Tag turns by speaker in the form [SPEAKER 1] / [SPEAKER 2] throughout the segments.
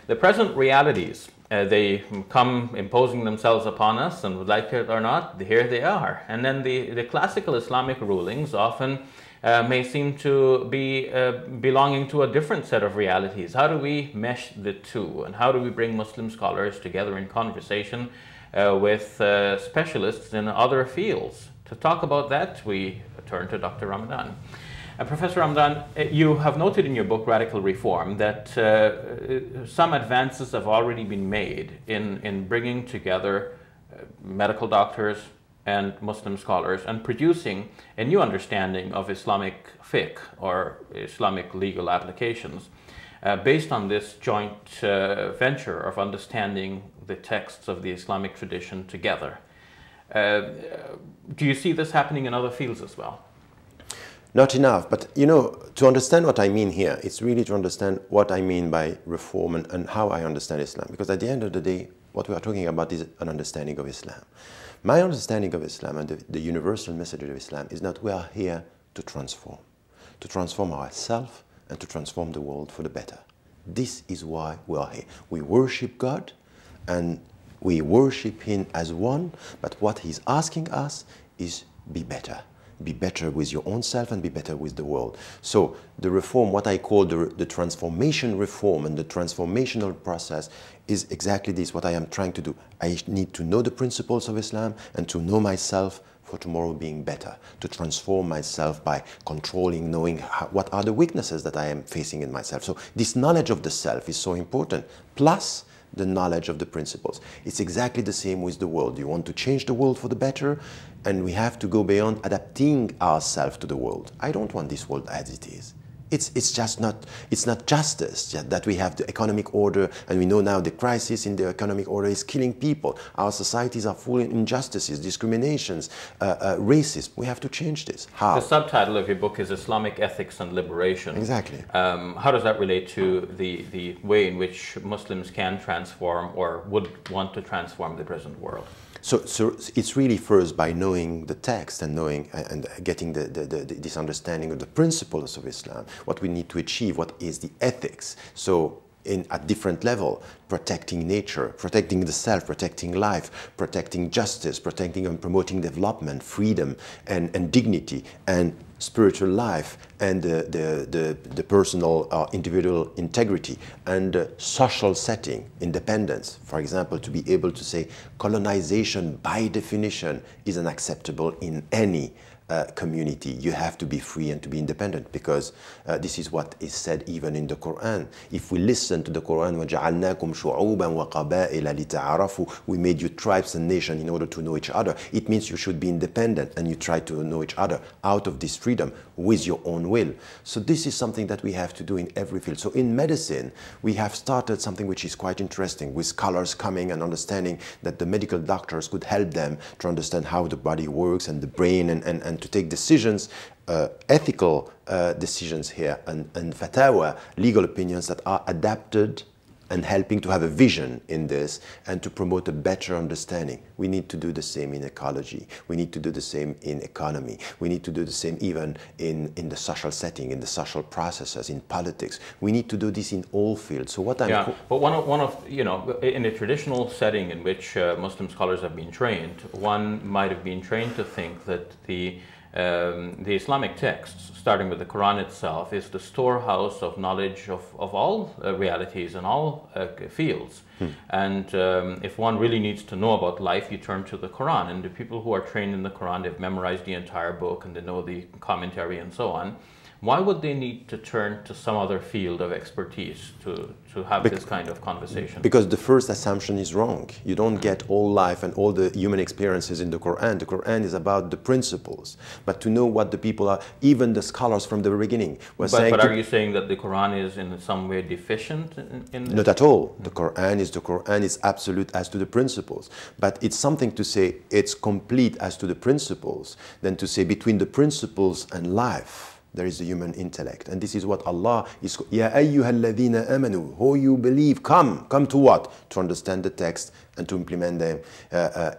[SPEAKER 1] The present realities, they come imposing themselves upon us, and like it or not, here they are. And then the classical Islamic rulings often may seem to be belonging to a different set of realities. How do we mesh the two, and how do we bring Muslim scholars together in conversation with specialists in other fields? To talk about that, we turn to Dr. Ramadan. Professor Ramadan, you have noted in your book, Radical Reform, that some advances have already been made in bringing together medical doctors and Muslim scholars and producing a new understanding of Islamic fiqh, or Islamic legal applications, based on this joint venture of understanding the texts of the Islamic tradition together. Do you see this happening in other fields as well?
[SPEAKER 2] Not enough, but you know, to understand what I mean here, it's really to understand what I mean by reform and how I understand Islam. Because at the end of the day, what we are talking about is an understanding of Islam. My understanding of Islam and the universal message of Islam is that we are here to transform ourselves and to transform the world for the better. This is why we are here. We worship God and we worship Him as one, but what He's asking us is be better. Be better with your own self and be better with the world. So the reform, what I call the transformation reform and the transformational process, is exactly this, what I am trying to do. I need to know the principles of Islam and to know myself for tomorrow being better, to transform myself by controlling, knowing what are the weaknesses that I am facing in myself. So this knowledge of the self is so important, plus the knowledge of the principles. It's exactly the same with the world. You want to change the world for the better, and we have to go beyond adapting ourselves to the world. I don't want this world as it is. It's not justice that we have the economic order, and we know now the crisis in the economic order is killing people. Our societies are full of injustices, discriminations, racism. We have to change this. How?
[SPEAKER 1] The subtitle of your book is Islamic Ethics and Liberation.
[SPEAKER 2] Exactly.
[SPEAKER 1] How does that relate to the way in which Muslims can transform or would want to transform the present world?
[SPEAKER 2] So it's really first by knowing the text and knowing and getting this understanding of the principles of Islam, what we need to achieve, what is the ethics. So at different level, protecting nature, protecting the self, protecting life, protecting justice, protecting and promoting development, freedom and dignity, and spiritual life, and the personal individual integrity, and social setting, independence. For example, to be able to say colonization by definition is unacceptable in any community. You have to be free and to be independent, because this is what is said even in the Quran. If we listen to the Quran, وَجَعَلْنَاكُمْ شُعُوبًا وَقَبَائِلَ لِتَعَارَفُوا, we made you tribes and nations in order to know each other. It means you should be independent and you try to know each other out of this freedom with your own will. So this is something that we have to do in every field. So in medicine, we have started something which is quite interesting, with scholars coming and understanding that the medical doctors could help them to understand how the body works and the brain, and to take decisions, ethical decisions here, and fatwa, legal opinions that are adapted and helping to have a vision in this and to promote a better understanding. We need to do the same in ecology. We need to do the same in economy. We need to do the same even in the social setting, in the social processes, in politics. We need to do this in all fields. So what I'm...
[SPEAKER 1] Yeah, but one of, you know, in a traditional setting in which Muslim scholars have been trained, one might have been trained to think that the Islamic texts, starting with the Quran itself, is the storehouse of knowledge of all realities and all fields. And if one really needs to know about life, you turn to the Quran. And the people who are trained in the Quran, they've memorized the entire book and they know the commentary and so on. Why would they need to turn to some other field of expertise to have this kind of conversation?
[SPEAKER 2] Because the first assumption is wrong. You don't get all life and all the human experiences in the Quran. The Quran is about the principles. But to know what the people are, even the scholars from the beginning were saying...
[SPEAKER 1] But are you saying that the Quran is in some way deficient in this?
[SPEAKER 2] Not at all. The Quran is absolute as to the principles. But it's something to say it's complete as to the principles than to say between the principles and life. there is the human intellect. And this is what Allah is, Ya ayyuhal ladhina amanu, who you believe, come to what? To understand the text and to implement them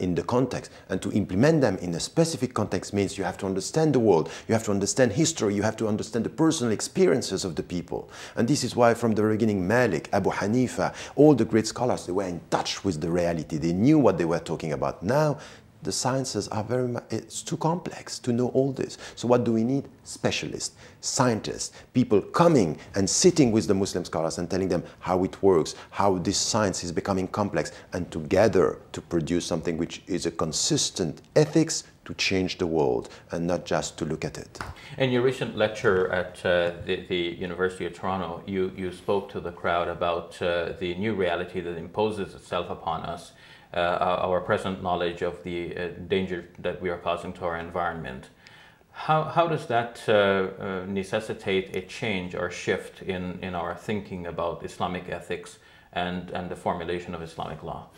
[SPEAKER 2] in the context. And to implement them in a specific context means you have to understand the world, you have to understand history, you have to understand the personal experiences of the people. And this is why from the beginning Malik, Abu Hanifa, all the great scholars, they were in touch with the reality. They knew what they were talking about. Now, the sciences are very much, it's too complex to know all this. So what do we need? Specialists, scientists, people coming and sitting with the Muslim scholars and telling them how it works, how this science is becoming complex, and together to produce something which is a consistent ethics to change the world and not just to look at it.
[SPEAKER 1] In your recent lecture at the University of Toronto, you spoke to the crowd about the new reality that imposes itself upon us, our present knowledge of the danger that we are causing to our environment. How does that necessitate a change or shift in our thinking about Islamic ethics and the formulation of Islamic law?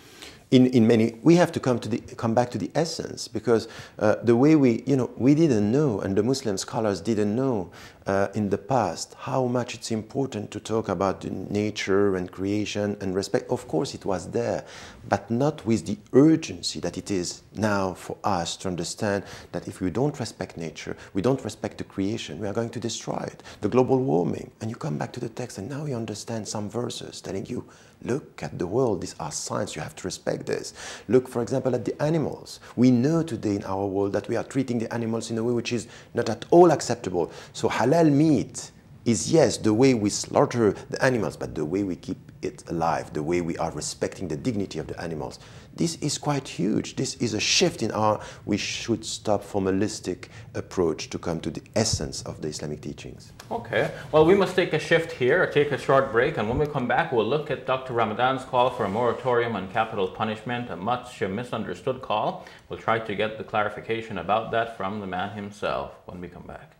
[SPEAKER 2] In many, we have to come back to the essence, because the way we didn't know, and the Muslim scholars didn't know in the past how much it's important to talk about nature and creation and respect. Of course it was there, but not with the urgency that it is now for us to understand that if we don't respect nature, we don't respect the creation, we are going to destroy it. The global warming, and you come back to the text and now you understand some verses telling you, look at the world, these are signs, you have to respect this. Look, for example, at the animals. We know today in our world that we are treating the animals in a way which is not at all acceptable. So halal meat is, yes, the way we slaughter the animals, but the way we keep it alive, the way we are respecting the dignity of the animals. This is quite huge. This is a shift in we should stop formalistic approach to come to the essence of the Islamic teachings.
[SPEAKER 1] Okay, well, we must take a shift here, take a short break, and when we come back, we'll look at Dr. Ramadan's call for a moratorium on capital punishment, a much misunderstood call. We'll try to get the clarification about that from the man himself when we come back.